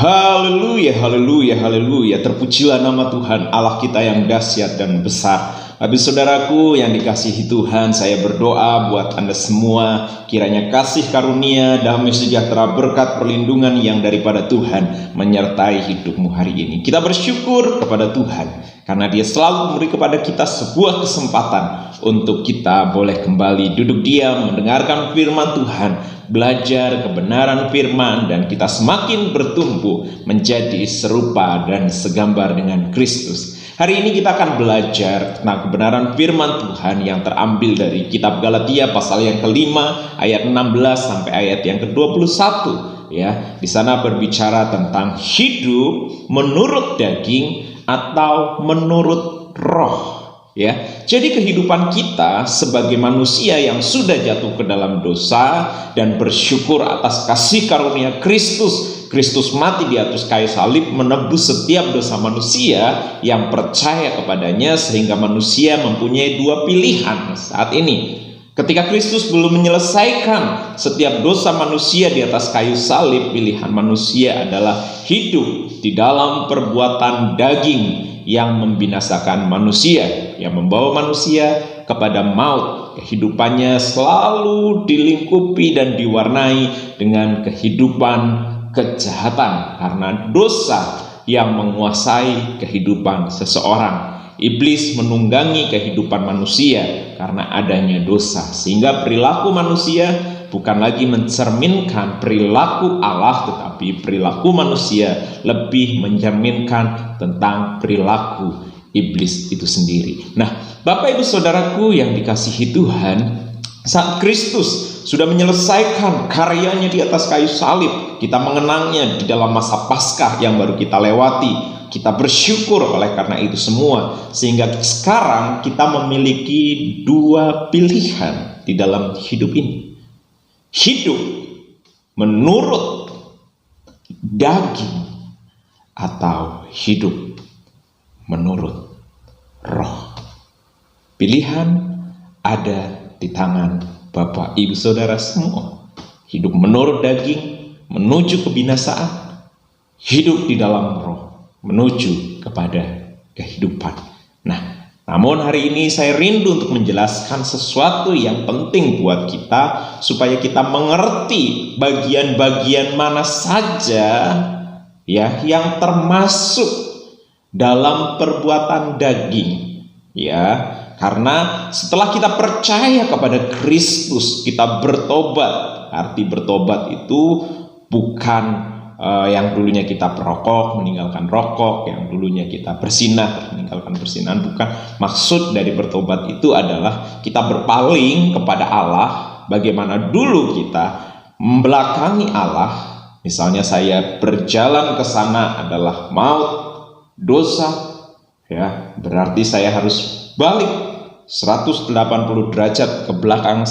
Haleluya, haleluya, haleluya. Terpujilah nama Tuhan Allah kita yang dahsyat dan besar. Habis saudaraku yang dikasihi Tuhan, saya berdoa buat Anda semua, kiranya kasih karunia, damai sejahtera, berkat perlindungan yang daripada Tuhan menyertai hidupmu hari ini. Kita bersyukur kepada Tuhan karena Dia selalu memberi kepada kita sebuah kesempatan untuk kita boleh kembali duduk diam mendengarkan firman Tuhan, belajar kebenaran firman, dan kita semakin bertumbuh menjadi serupa dan segambar dengan Kristus. Hari ini kita akan belajar tentang kebenaran firman Tuhan yang terambil dari kitab Galatia pasal yang kelima ayat 16 sampai ayat yang ke-21. Ya, di sana berbicara tentang hidup menurut daging atau menurut roh. Ya, jadi kehidupan kita sebagai manusia yang sudah jatuh ke dalam dosa dan bersyukur atas kasih karunia Kristus. Kristus mati di atas kayu salib menebus setiap dosa manusia yang percaya kepadanya, sehingga manusia mempunyai dua pilihan saat ini. Ketika Kristus belum menyelesaikan setiap dosa manusia di atas kayu salib, pilihan manusia adalah hidup di dalam perbuatan daging yang membinasakan manusia, yang membawa manusia kepada maut. Kehidupannya selalu dilingkupi dan diwarnai dengan kehidupan kejahatan karena dosa yang menguasai kehidupan seseorang. Iblis menunggangi kehidupan manusia karena adanya dosa, sehingga perilaku manusia bukan lagi mencerminkan perilaku Allah, tetapi perilaku manusia lebih mencerminkan tentang perilaku iblis itu sendiri. Nah, Bapak Ibu Saudaraku yang dikasihi Tuhan, saat Kristus sudah menyelesaikan karyanya di atas kayu salib, kita mengenangnya di dalam masa Paskah yang baru kita lewati. Kita bersyukur oleh karena itu semua, sehingga sekarang kita memiliki dua pilihan di dalam hidup ini. Hidup menurut daging atau hidup menurut roh. Pilihan ada di tangan Bapak Ibu Saudara semua. Hidup menurut daging menuju kebinasaan, hidup di dalam roh menuju kepada kehidupan. Nah, namun hari ini saya rindu untuk menjelaskan sesuatu yang penting buat kita, supaya kita mengerti bagian-bagian mana saja ya yang termasuk dalam perbuatan daging. Ya, karena setelah kita percaya kepada Kristus, kita bertobat. Arti bertobat itu bukan yang dulunya kita perokok, meninggalkan rokok, yang dulunya kita bersinah, meninggalkan persinahan. Bukan. Maksud dari bertobat itu adalah kita berpaling kepada Allah. Bagaimana dulu kita membelakangi Allah. Misalnya saya berjalan ke sana adalah maut, dosa, ya, berarti saya harus balik 180 derajat ke belakang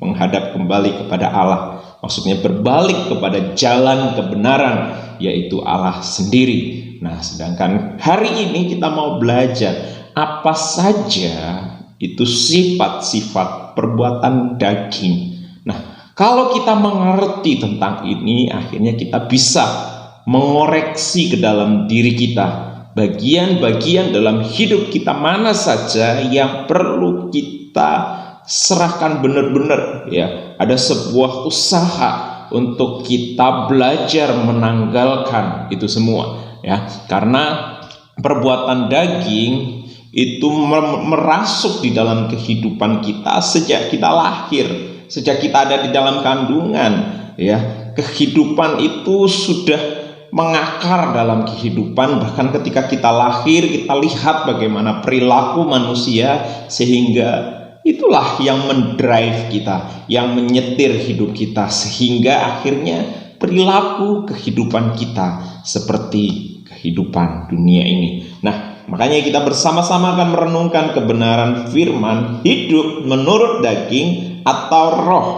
menghadap kembali kepada Allah. Maksudnya berbalik kepada jalan kebenaran, yaitu Allah sendiri. Nah, sedangkan hari ini kita mau belajar apa saja itu sifat-sifat perbuatan daging. Nah, kalau kita mengerti tentang ini, akhirnya kita bisa mengoreksi ke dalam diri kita. Bagian-bagian dalam hidup kita mana saja yang perlu kita serahkan benar-benar, ya. Ada sebuah usaha untuk kita belajar menanggalkan itu semua, ya. Karena perbuatan daging itu merasuk di dalam kehidupan kita sejak kita lahir, sejak kita ada di dalam kandungan, ya. Kehidupan itu sudah mengakar dalam kehidupan. Bahkan ketika kita lahir, kita lihat bagaimana perilaku manusia, sehingga itulah yang mendrive kita, yang menyetir hidup kita, sehingga akhirnya perilaku kehidupan kita seperti kehidupan dunia ini. Nah, makanya kita bersama-sama akan merenungkan kebenaran firman hidup menurut daging atau roh.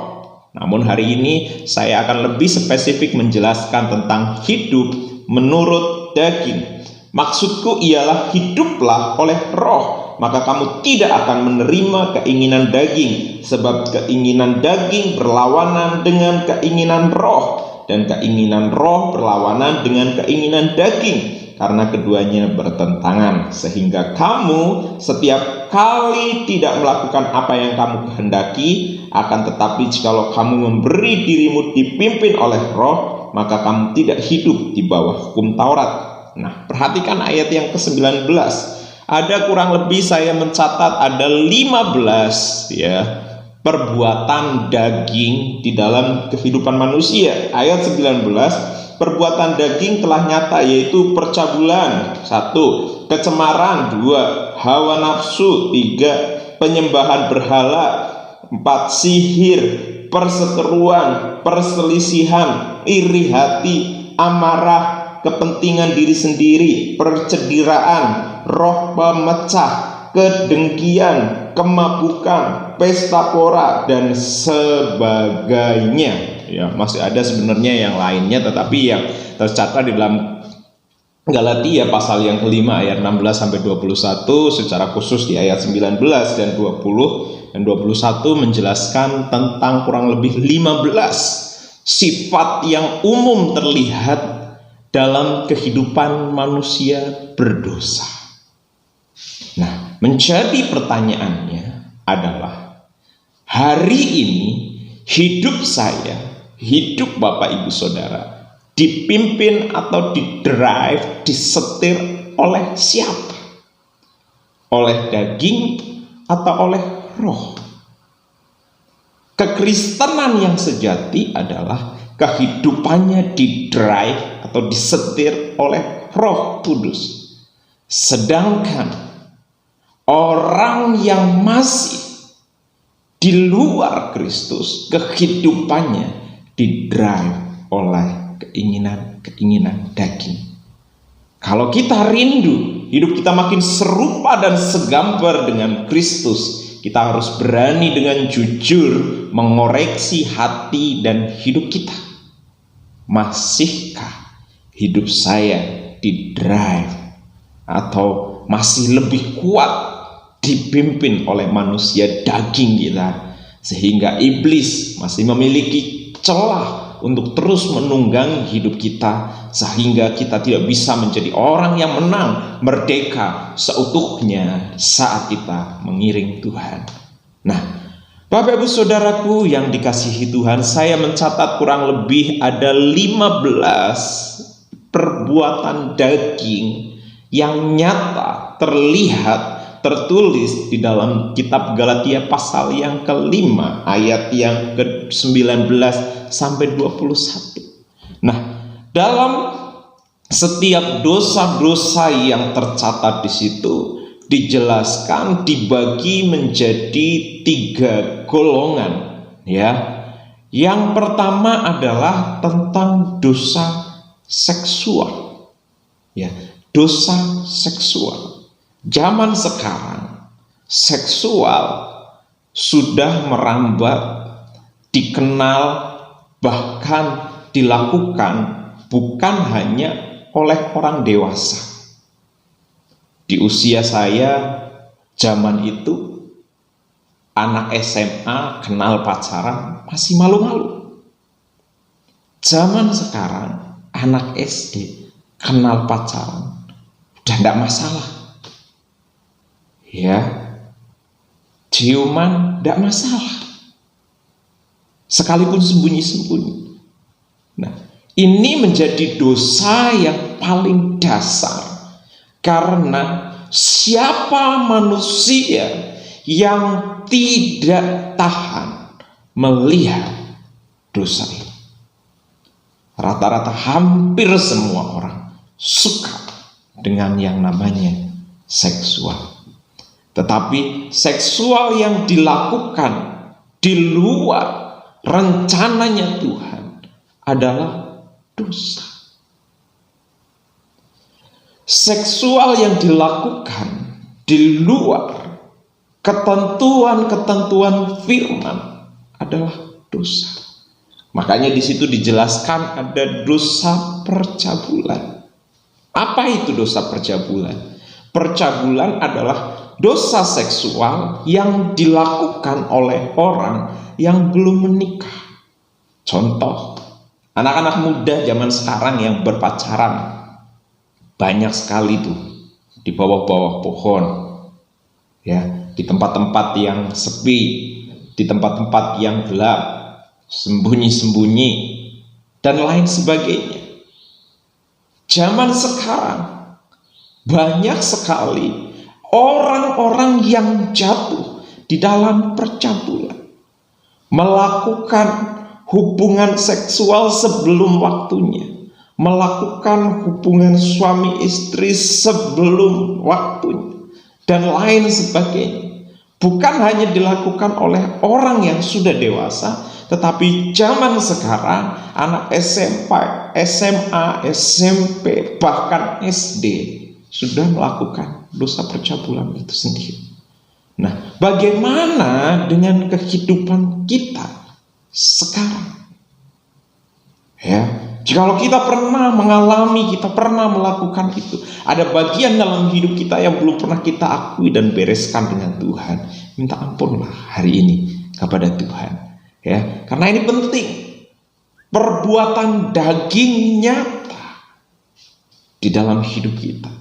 Namun hari ini saya akan lebih spesifik menjelaskan tentang hidup menurut daging. Maksudku ialah hiduplah oleh roh, maka kamu tidak akan menerima keinginan daging, sebab keinginan daging berlawanan dengan keinginan roh, dan keinginan roh berlawanan dengan keinginan daging, karena keduanya bertentangan, sehingga kamu setiap kali tidak melakukan apa yang kamu kehendaki. Akan tetapi jikalau kamu memberi dirimu dipimpin oleh roh, maka kamu tidak hidup di bawah hukum Taurat. Nah, perhatikan ayat yang ke-19. Ada kurang lebih, saya mencatat ada 15 perbuatan daging di dalam kehidupan manusia. Ayat 19, perbuatan daging telah nyata, yaitu percabulan 1, kecemaran 2, hawa nafsu 3, penyembahan berhala 4, sihir, perseteruan, perselisihan, iri hati, amarah, kepentingan diri sendiri, percediraan, roh pemecah, kedengkian, kemabukan, pesta pora, dan sebagainya. Ya, masih ada sebenarnya yang lainnya, tetapi yang tercatat di dalam Galatia pasal yang kelima ayat 16 sampai 21, secara khusus di ayat 19 dan 20 dan 21 menjelaskan tentang kurang lebih 15 sifat yang umum terlihat dalam kehidupan manusia berdosa. Nah, menjadi pertanyaannya adalah, hari ini hidup saya, hidup Bapak Ibu Saudara, dipimpin atau didrive, disetir oleh siapa? Oleh daging atau oleh roh? Kekristenan yang sejati adalah kehidupannya didrive atau disetir oleh Roh Kudus. Sedangkan orang yang masih di luar Kristus, kehidupannya didrive oleh keinginan daging. Kalau kita rindu hidup kita makin serupa dan segambar dengan Kristus, kita harus berani dengan jujur mengoreksi hati dan hidup kita. Masihkah hidup saya didrive atau masih lebih kuat dipimpin oleh manusia daging kita, sehingga iblis masih memiliki celah untuk terus menunggangi hidup kita, sehingga kita tidak bisa menjadi orang yang menang, merdeka seutuhnya saat kita mengiring Tuhan. Nah, Bapak Ibu Saudaraku yang dikasihi Tuhan, saya mencatat kurang lebih ada 15 perbuatan daging yang nyata, terlihat, tertulis di dalam kitab Galatia pasal yang kelima ayat yang ke-19 sampai 21. Nah, dalam setiap dosa-dosa yang tercatat di situ dijelaskan, dibagi menjadi 3 golongan, ya. Yang pertama adalah tentang dosa seksual, ya, dosa seksual. Zaman sekarang seksual sudah merambat, dikenal, bahkan dilakukan bukan hanya oleh orang dewasa. Di usia saya zaman itu, anak SMA kenal pacaran masih malu-malu. Zaman sekarang anak SD kenal pacaran udah tidak masalah. Ya, ciuman tidak masalah, sekalipun sembunyi-sembunyi. Nah, ini menjadi dosa yang paling dasar, karena siapa manusia yang tidak tahan melihat dosa ini? Rata-rata hampir semua orang suka dengan yang namanya seksual. Tetapi seksual yang dilakukan di luar rencananya Tuhan adalah dosa. Seksual yang dilakukan di luar ketentuan-ketentuan firman adalah dosa. Makanya di situ dijelaskan ada dosa percabulan. Apa itu dosa percabulan? Percabulan adalah dosa seksual yang dilakukan oleh orang yang belum menikah. Contoh, Anak-anak muda zaman sekarang yang berpacaran banyak sekali tuh di bawah-bawah pohon, ya, di tempat-tempat yang sepi, di tempat-tempat yang gelap, sembunyi-sembunyi dan lain sebagainya. Zaman sekarang banyak sekali orang-orang yang jatuh di dalam percabulan, melakukan hubungan seksual sebelum waktunya, melakukan hubungan suami istri sebelum waktunya, dan lain sebagainya. Bukan hanya dilakukan oleh orang yang sudah dewasa, tetapi zaman sekarang anak SMP, SMA, SMP, bahkan SD sudah melakukan dosa percabulan itu sendiri. Nah, bagaimana dengan kehidupan kita sekarang? Ya, jikalau kita pernah mengalami, kita pernah melakukan itu, ada bagian dalam hidup kita yang belum pernah kita akui dan bereskan dengan Tuhan, minta ampunlah hari ini kepada Tuhan, ya, karena ini penting. Perbuatan daging nyata di dalam hidup kita.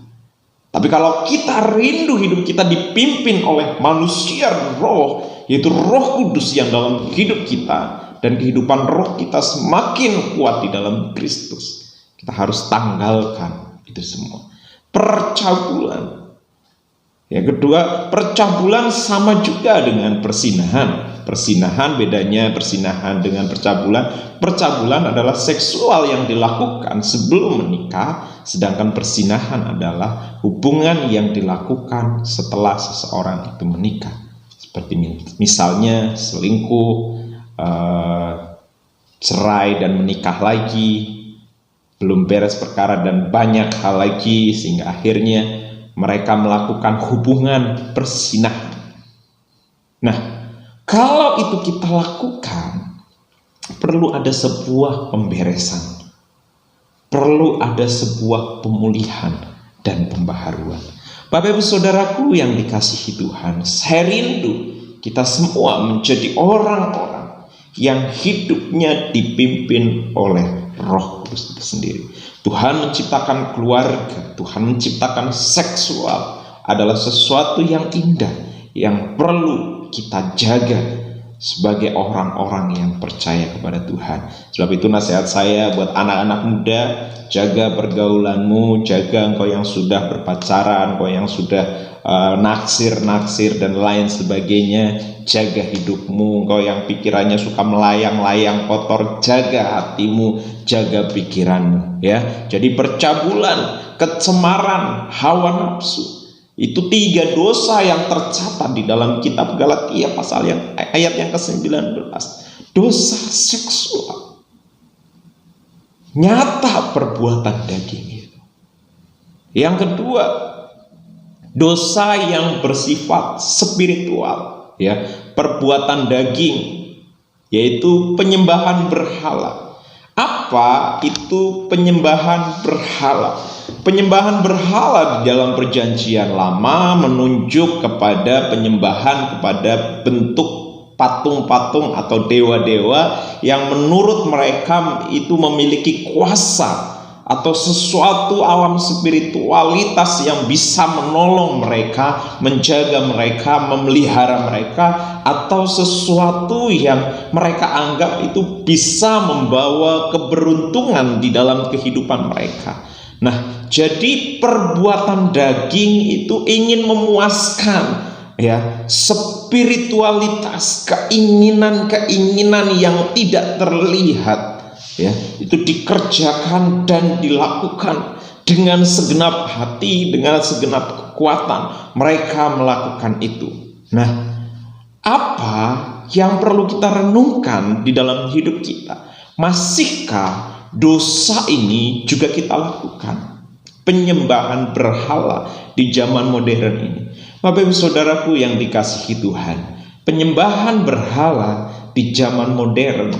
Tapi kalau kita rindu hidup kita dipimpin oleh manusia roh, yaitu Roh Kudus yang dalam hidup kita, dan kehidupan roh kita semakin kuat di dalam Kristus, kita harus tanggalkan itu semua. Percabulan. Yang kedua, percabulan sama juga dengan persinahan. Persinahan, bedanya persinahan dengan percabulan. Percabulan adalah seksual yang dilakukan sebelum menikah, sedangkan persinahan adalah hubungan yang dilakukan setelah seseorang itu menikah. Seperti misalnya selingkuh, cerai dan menikah lagi, belum beres perkara dan banyak hal lagi, sehingga akhirnya mereka melakukan hubungan persinahan. Nah, kalau itu kita lakukan, perlu ada sebuah pemberesan, perlu ada sebuah pemulihan dan pembaharuan. Bapak Ibu Saudaraku yang dikasihi Tuhan, saya rindu kita semua menjadi orang-orang yang hidupnya dipimpin oleh Roh Kudus itu sendiri. Tuhan menciptakan keluarga, Tuhan menciptakan seksual adalah sesuatu yang indah, yang perlu kita jaga sebagai orang-orang yang percaya kepada Tuhan. Sebab itu nasihat saya buat anak-anak muda, jaga pergaulanmu, jaga engkau yang sudah berpacaran, engkau yang sudah naksir dan lain sebagainya, jaga hidupmu. Engkau yang pikirannya suka melayang-layang kotor, jaga hatimu, jaga pikiranmu, ya. Jadi percabulan, kecemaran, hawa nafsu, itu 3 dosa yang tercatat di dalam kitab Galatia pasal ayat yang ke-19. Dosa seksual, nyata perbuatan daging itu. Yang kedua, dosa yang bersifat spiritual, ya, perbuatan daging, yaitu penyembahan berhala. Apa itu penyembahan berhala? Penyembahan berhala di dalam perjanjian lama menunjuk kepada penyembahan kepada bentuk patung-patung atau dewa-dewa yang menurut mereka itu memiliki kuasa atau sesuatu alam spiritualitas yang bisa menolong mereka, menjaga mereka, memelihara mereka, atau sesuatu yang mereka anggap itu bisa membawa keberuntungan di dalam kehidupan mereka. Nah, jadi perbuatan daging itu ingin memuaskan, ya, spiritualitas, keinginan-keinginan yang tidak terlihat, ya, itu dikerjakan dan dilakukan dengan segenap hati, dengan segenap kekuatan mereka melakukan itu. Nah, apa yang perlu kita renungkan di dalam hidup kita? Masihkah dosa ini juga kita lakukan? Penyembahan berhala di zaman modern ini. Bapak Ibu Saudaraku yang dikasihi Tuhan, penyembahan berhala di zaman modern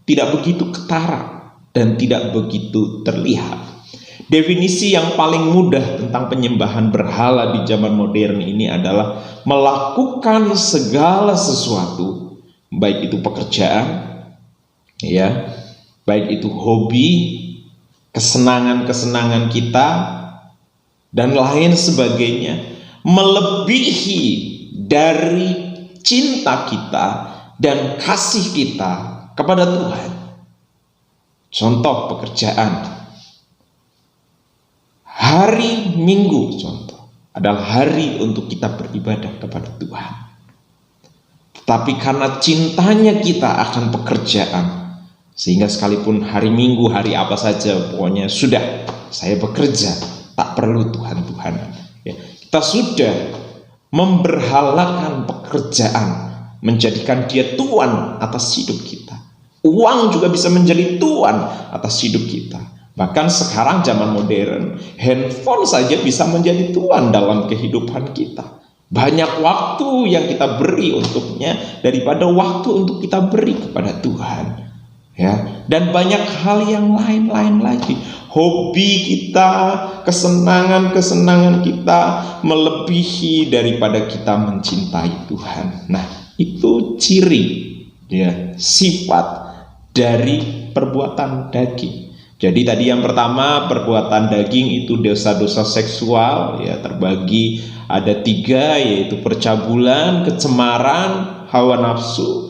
tidak begitu ketara dan tidak begitu terlihat. Definisi yang paling mudah tentang penyembahan berhala di zaman modern ini adalah melakukan segala sesuatu, baik itu pekerjaan, ya, baik itu hobi, kesenangan-kesenangan kita, dan lain sebagainya, melebihi dari cinta kita dan kasih kita kepada Tuhan. Contoh pekerjaan, hari Minggu contoh adalah hari untuk kita beribadah kepada Tuhan. Tetapi karena cintanya kita akan pekerjaan, sehingga sekalipun hari Minggu, hari apa saja, pokoknya sudah saya bekerja, tak perlu Tuhan-Tuhanan. Ya, kita sudah memberhalakan pekerjaan, menjadikan dia tuan atas hidup kita. Uang juga bisa menjadi tuan atas hidup kita. Bahkan sekarang zaman modern, handphone saja bisa menjadi tuan dalam kehidupan kita. Banyak waktu yang kita beri untuknya daripada waktu untuk kita beri kepada Tuhan. Ya, dan banyak hal yang lain-lain lagi. Hobi kita, kesenangan-kesenangan kita melebihi daripada kita mencintai Tuhan. Nah, itu ciri, ya, sifat dari perbuatan daging. Jadi tadi yang pertama, perbuatan daging itu dosa-dosa seksual, ya, terbagi ada 3, yaitu percabulan, kecemaran, hawa nafsu.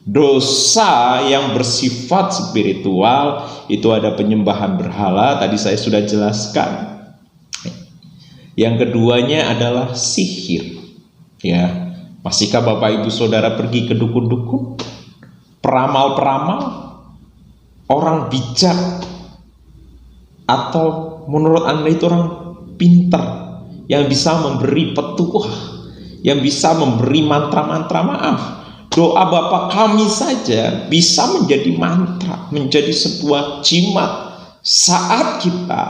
Dosa yang bersifat spiritual itu ada penyembahan berhala, tadi saya sudah jelaskan. Yang keduanya adalah sihir. Ya, masihkah Bapak Ibu Saudara pergi ke dukun-dukun, peramal-peramal, orang bijak, atau menurut Anda itu orang pintar yang bisa memberi petuah, yang bisa memberi mantra-mantra? Maaf, doa Bapa kami saja bisa menjadi mantra, menjadi sebuah jimat saat kita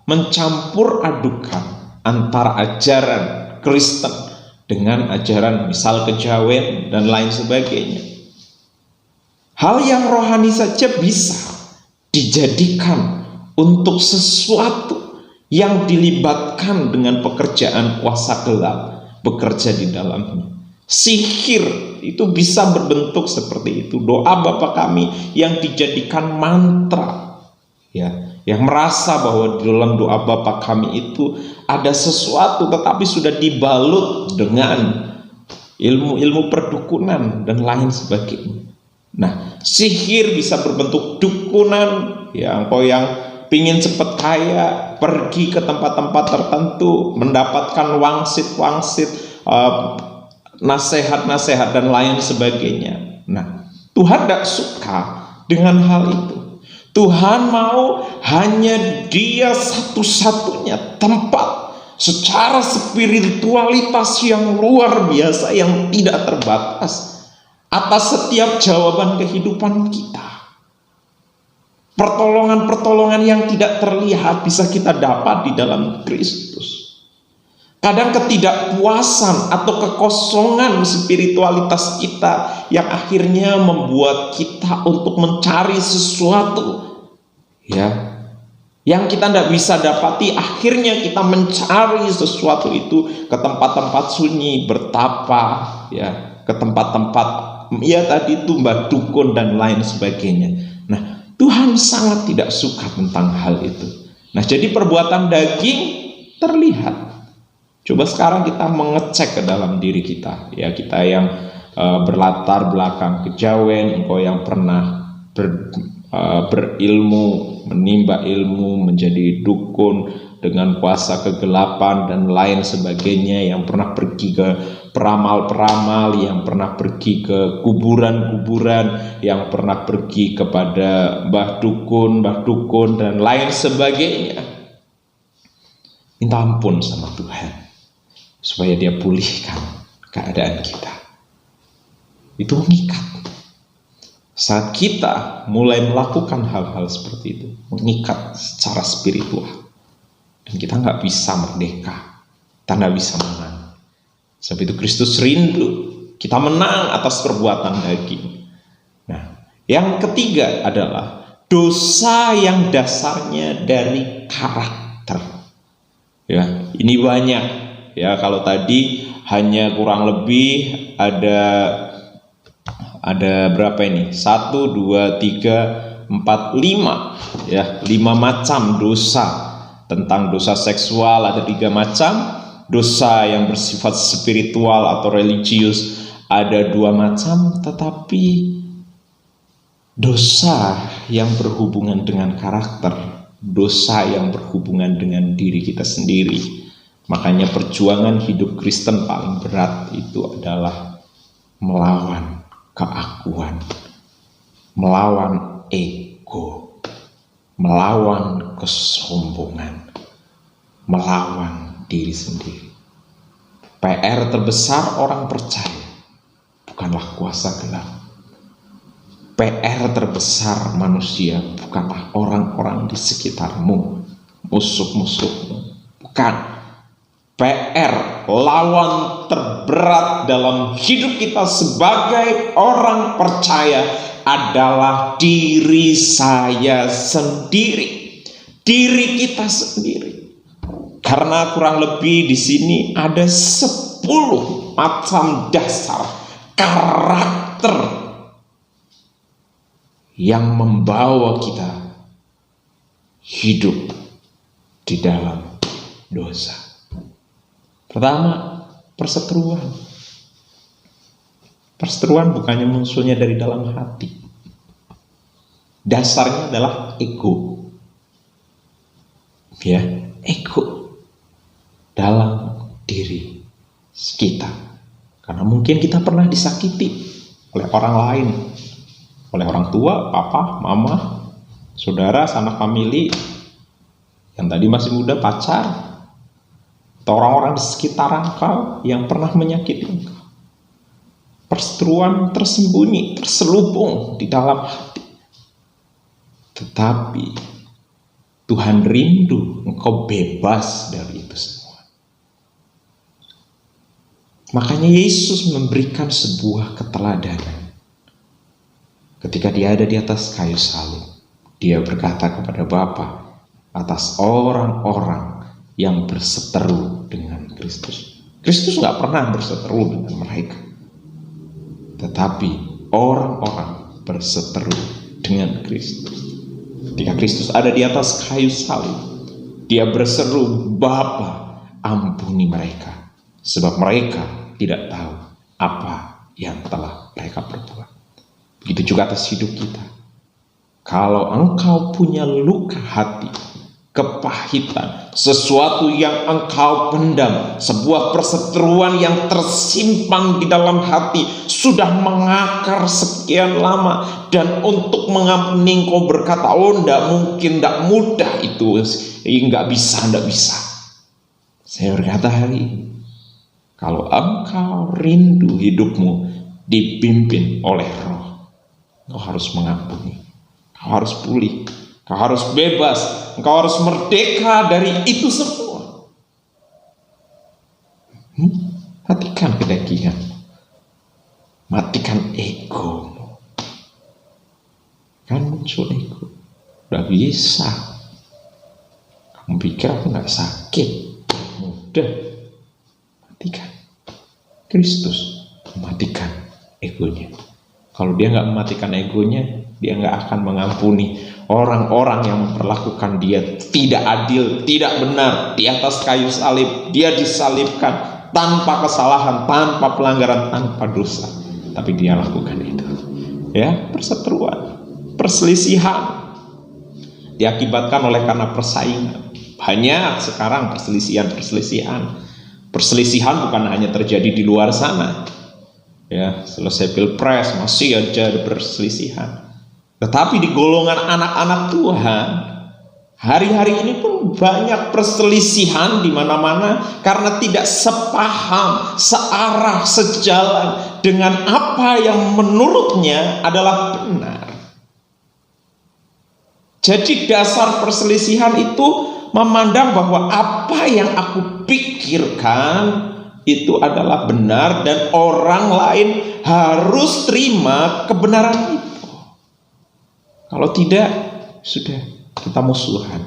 mencampur adukan antara ajaran Kristen dengan ajaran misal kejawen dan lain sebagainya. Hal yang rohani saja bisa dijadikan untuk sesuatu yang dilibatkan dengan pekerjaan kuasa gelap bekerja di dalamnya. Sihir itu bisa berbentuk seperti itu. Doa Bapa kami yang dijadikan mantra, ya, yang merasa bahwa di dalam doa Bapa kami itu ada sesuatu, tetapi sudah dibalut dengan ilmu-ilmu perdukunan dan lain sebagainya. Nah, sihir bisa berbentuk dukunan, ya, engkau yang pingin cepat kaya, pergi ke tempat-tempat tertentu, mendapatkan wangsit-wangsit, nasihat-nasihat dan lain sebagainya. Nah, Tuhan tidak suka dengan hal itu. Tuhan mau hanya Dia satu-satunya tempat secara spiritualitas yang luar biasa, yang tidak terbatas atas setiap jawaban kehidupan kita. Pertolongan-pertolongan yang tidak terlihat bisa kita dapat di dalam Kristus. Kadang ketidakpuasan atau kekosongan spiritualitas kita yang akhirnya membuat kita untuk mencari sesuatu, ya, yang kita tidak bisa dapati. Akhirnya kita mencari sesuatu itu ke tempat-tempat sunyi, bertapa, ya, ke tempat-tempat, ya, tadi itu mbah dukun dan lain sebagainya. Nah, Tuhan sangat tidak suka tentang hal itu. Nah, jadi perbuatan daging terlihat. Coba sekarang kita mengecek ke dalam diri kita, ya, kita yang berlatar belakang kejawen, engkau yang pernah berilmu, menimba ilmu, menjadi dukun dengan kuasa kegelapan dan lain sebagainya, yang pernah pergi ke peramal-peramal, yang pernah pergi ke kuburan-kuburan, yang pernah pergi kepada mbah dukun dan lain sebagainya. Minta ampun sama Tuhan supaya Dia pulihkan keadaan kita. Itu mengikat. Saat kita mulai melakukan hal-hal seperti itu, mengikat secara spiritual, dan kita nggak bisa merdeka, kita nggak bisa menang. Sebab itu Kristus rindu kita menang atas perbuatan daging. Nah, yang ketiga adalah dosa yang dasarnya dari karakter. Ya, ini banyak. Ya, kalau tadi hanya kurang lebih ada berapa ini? 1, 2, 3, 4, 5 ya, 5 macam dosa. Tentang dosa seksual ada 3 macam, dosa yang bersifat spiritual atau religius ada 2 macam, tetapi dosa yang berhubungan dengan karakter, dosa yang berhubungan dengan diri kita sendiri. Makanya perjuangan hidup Kristen paling berat itu adalah melawan keakuan, melawan ego, melawan kesombongan, melawan diri sendiri. PR terbesar orang percaya bukanlah kuasa gelap. PR terbesar manusia bukanlah orang-orang di sekitarmu, musuh-musuhmu. Bukan. PR, lawan terberat dalam hidup kita sebagai orang percaya adalah diri saya sendiri, diri kita sendiri. Karena kurang lebih di sini ada 10 macam dasar karakter yang membawa kita hidup di dalam dosa. Pertama, perseteruan. Perseteruan bukannya munculnya dari dalam hati. Dasarnya adalah ego. Ya, ego dalam diri kita. Karena mungkin kita pernah disakiti oleh orang lain, oleh orang tua, papa, mama, saudara, sanak famili, yang tadi masih muda, pacar, atau orang-orang di sekitar engkau yang pernah menyakiti engkau. Perseteruan tersembunyi, terselubung di dalam hati. Tetapi Tuhan rindu engkau bebas dari itu semua. Makanya Yesus memberikan sebuah keteladanan. Ketika dia ada di atas kayu salib, dia berkata kepada Bapa atas orang-orang yang berseteru dengan Kristus. Kristus gak pernah berseteru dengan mereka, tetapi orang-orang berseteru dengan Kristus. Ketika Kristus ada di atas kayu salib, dia berseru, Bapa, ampuni mereka, sebab mereka tidak tahu apa yang telah mereka perbuat. Begitu juga atas hidup kita. Kalau engkau punya luka hati, kepahitan, sesuatu yang engkau pendam, sebuah perseteruan yang tersimpan di dalam hati, sudah mengakar sekian lama, dan untuk mengampuni engkau berkata, oh enggak mungkin, enggak mudah itu, enggak bisa. Saya berkata hari ini, kalau engkau rindu hidupmu dipimpin oleh Roh, engkau harus mengampuni, engkau harus pulih, engkau harus bebas, engkau harus merdeka dari itu semua. Matikan kedagingan, matikan egomu. Kan muncul ego, udah bisa. Kamu pikir aku gak sakit, mudah. Matikan. Kristus mematikan egonya. Kalau dia gak mematikan egonya, dia gak akan mengampuni orang-orang yang memperlakukan dia tidak adil, tidak benar. Di atas kayu salib, dia disalibkan tanpa kesalahan, tanpa pelanggaran, tanpa dosa. Tapi dia lakukan itu. Ya, perseteruan, perselisihan diakibatkan oleh karena persaingan. Banyak sekarang perselisihan. Perselisihan bukan hanya terjadi di luar sana. Ya, selesai pilpres masih aja ada perselisihan. Tetapi di golongan anak-anak Tuhan, hari-hari ini pun banyak perselisihan di mana-mana karena tidak sepaham, searah, sejalan dengan apa yang menurutnya adalah benar. Jadi dasar perselisihan itu memandang bahwa apa yang aku pikirkan itu adalah benar dan orang lain harus terima kebenaran itu. Kalau tidak, sudah kita musuhan.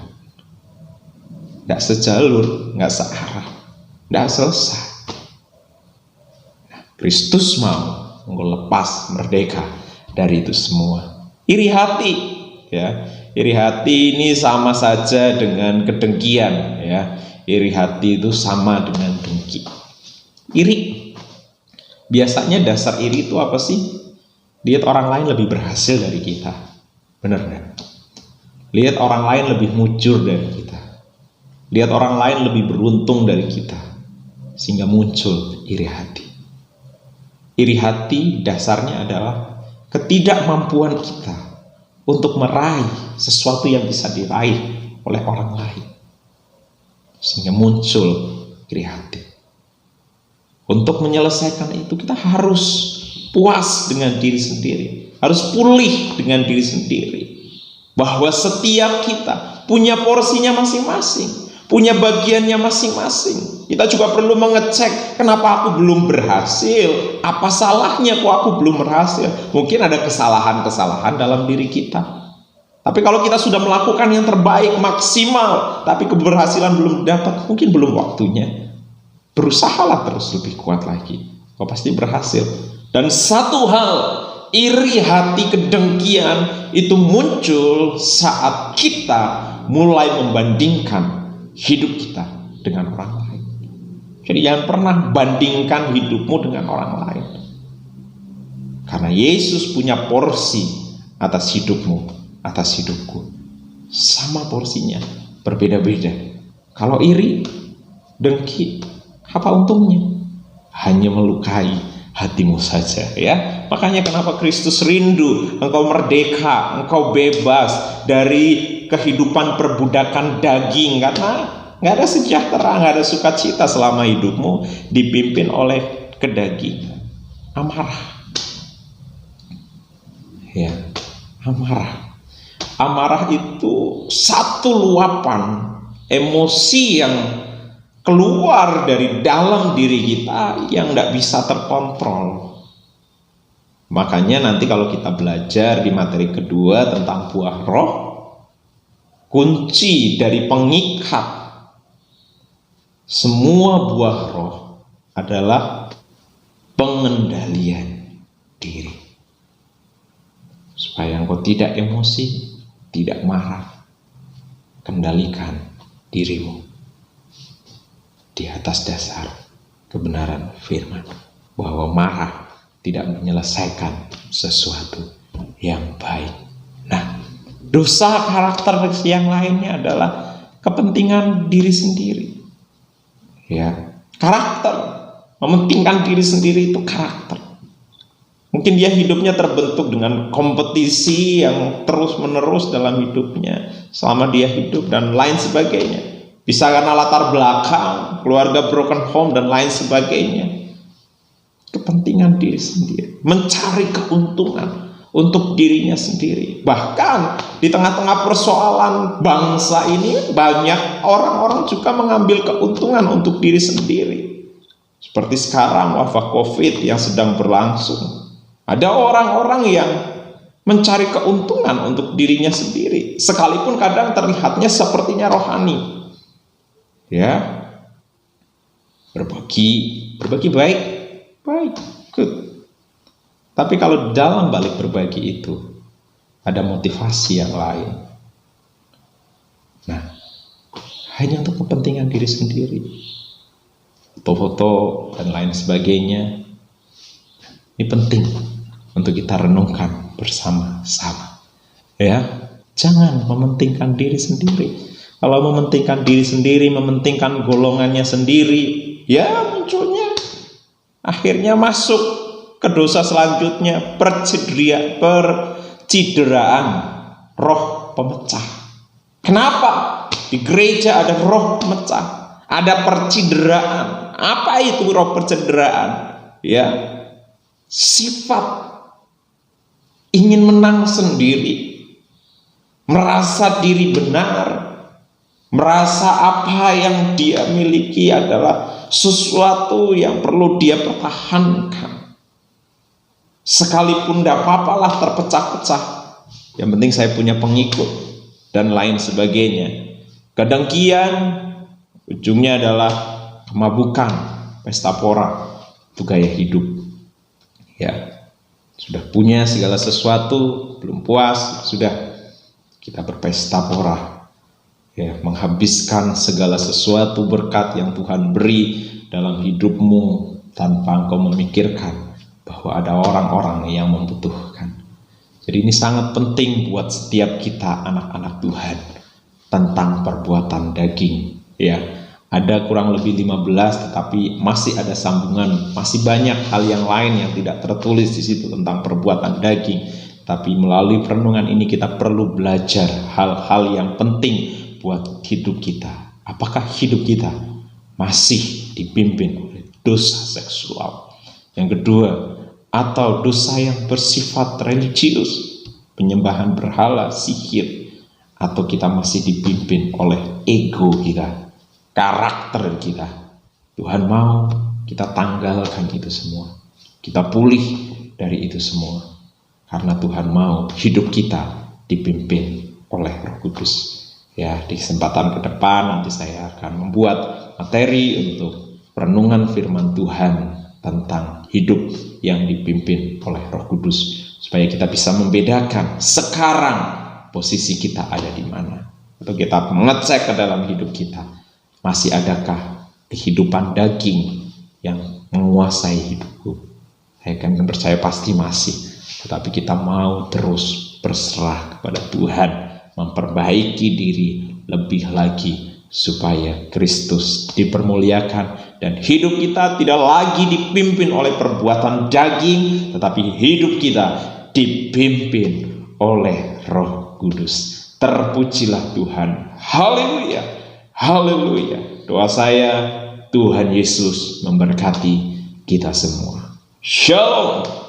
Tidak sejalur, nggak searah, tidak selesai. Nah, Kristus mau lepas merdeka dari itu semua. Iri hati, ya. Iri hati ini sama saja dengan kedengkian, ya. Iri hati itu sama dengan dengki. Iri, biasanya dasar iri itu apa sih? Lihat orang lain lebih berhasil dari kita, benar nggak? Lihat orang lain lebih mujur dari kita, lihat orang lain lebih beruntung dari kita, sehingga muncul iri hati. Iri hati dasarnya adalah ketidakmampuan kita untuk meraih sesuatu yang bisa diraih oleh orang lain, sehingga muncul iri hati. Untuk menyelesaikan itu kita harus puas dengan diri sendiri, harus pulih dengan diri sendiri, bahwa setiap kita punya porsinya masing-masing, punya bagiannya masing-masing. Kita juga perlu mengecek, kenapa aku belum berhasil? Apa salahnya kok aku belum berhasil? Mungkin ada kesalahan-kesalahan dalam diri kita. Tapi kalau kita sudah melakukan yang terbaik, maksimal, tapi keberhasilan belum dapat, mungkin belum waktunya. Berusahalah terus lebih kuat lagi, kau pasti berhasil. Dan satu hal, iri hati, kedengkian itu muncul saat kita mulai membandingkan hidup kita dengan orang lain. Jadi jangan pernah bandingkan hidupmu dengan orang lain, karena Yesus punya porsi atas hidupmu, atas hidupku. Sama porsinya, berbeda-beda. Kalau iri, dengki, apa untungnya? Hanya melukai hatimu saja, ya. Makanya kenapa Kristus rindu engkau merdeka, engkau bebas dari kehidupan perbudakan daging, karena nggak ada sejahtera, nggak ada sukacita selama hidupmu dipimpin oleh kedagingan. Amarah, ya, amarah. Amarah itu satu luapan emosi yang keluar dari dalam diri kita yang tidak bisa terkontrol. Makanya nanti kalau kita belajar di materi kedua tentang buah roh, kunci dari pengikat semua buah roh adalah pengendalian diri. Supaya engkau tidak emosi, tidak marah, kendalikan dirimu di atas dasar kebenaran firman, bahwa marah tidak menyelesaikan sesuatu yang baik. Nah, dosa karakter yang lainnya adalah kepentingan diri sendiri. Ya, karakter, mementingkan diri sendiri itu karakter. Mungkin dia hidupnya terbentuk dengan kompetisi yang terus-menerus dalam hidupnya selama dia hidup dan lain sebagainya. Bisa karena latar belakang, keluarga broken home dan lain sebagainya. Kepentingan diri sendiri, mencari keuntungan untuk dirinya sendiri. Bahkan di tengah-tengah persoalan bangsa ini, banyak orang-orang juga mengambil keuntungan untuk diri sendiri. Seperti sekarang wabah COVID yang sedang berlangsung. Ada orang-orang yang mencari keuntungan untuk dirinya sendiri, sekalipun kadang terlihatnya sepertinya rohani. Ya, berbagi baik, good. Tapi kalau dalam balik berbagi itu ada motivasi yang lain. Nah, hanya untuk kepentingan diri sendiri, foto-foto dan lain sebagainya. Ini penting untuk kita renungkan bersama-sama. Ya, jangan mementingkan diri sendiri. Kalau mementingkan diri sendiri, mementingkan golongannya sendiri, ya munculnya akhirnya masuk ke dosa selanjutnya, percideraan roh pemecah. Kenapa? Di gereja ada roh pemecah, ada percideraan. Apa itu roh percideraan? Ya, sifat ingin menang sendiri, merasa diri benar, merasa apa yang dia miliki adalah sesuatu yang perlu dia pertahankan. Sekalipun tidak apa-apalah terpecah-pecah, yang penting saya punya pengikut dan lain sebagainya. Kedengkian ujungnya adalah kemabukan, pesta pora, itu gaya hidup. Ya, sudah punya segala sesuatu, belum puas, sudah kita berpesta pora, ya, menghabiskan segala sesuatu berkat yang Tuhan beri dalam hidupmu tanpa engkau memikirkan bahwa ada orang-orang yang membutuhkan. Jadi ini sangat penting buat setiap kita anak-anak Tuhan tentang perbuatan daging. Ya, ada kurang lebih 15, tetapi masih ada sambungan, masih banyak hal yang lain yang tidak tertulis di situ tentang perbuatan daging. Tapi melalui perenungan ini kita perlu belajar hal-hal yang penting buat hidup kita. Apakah hidup kita masih dipimpin oleh dosa seksual? Yang kedua, atau dosa yang bersifat religius, penyembahan berhala, sihir, atau kita masih dipimpin oleh ego kita, karakter kita. Tuhan mau kita tanggalkan itu semua, kita pulih dari itu semua, karena Tuhan mau hidup kita dipimpin oleh Roh Kudus. Ya, di kesempatan ke depan nanti saya akan membuat materi untuk perenungan firman Tuhan tentang hidup yang dipimpin oleh Roh Kudus, supaya kita bisa membedakan sekarang posisi kita ada di mana, atau kita mengecek ke dalam hidup kita, masih adakah kehidupan daging yang menguasai hidupku. Saya kan percaya pasti masih, tetapi kita mau terus berserah kepada Tuhan, memperbaiki diri lebih lagi supaya Kristus dipermuliakan dan hidup kita tidak lagi dipimpin oleh perbuatan daging, tetapi hidup kita dipimpin oleh Roh Kudus. Terpujilah Tuhan. Haleluya. Haleluya. Doa saya, Tuhan Yesus memberkati kita semua. Shalom.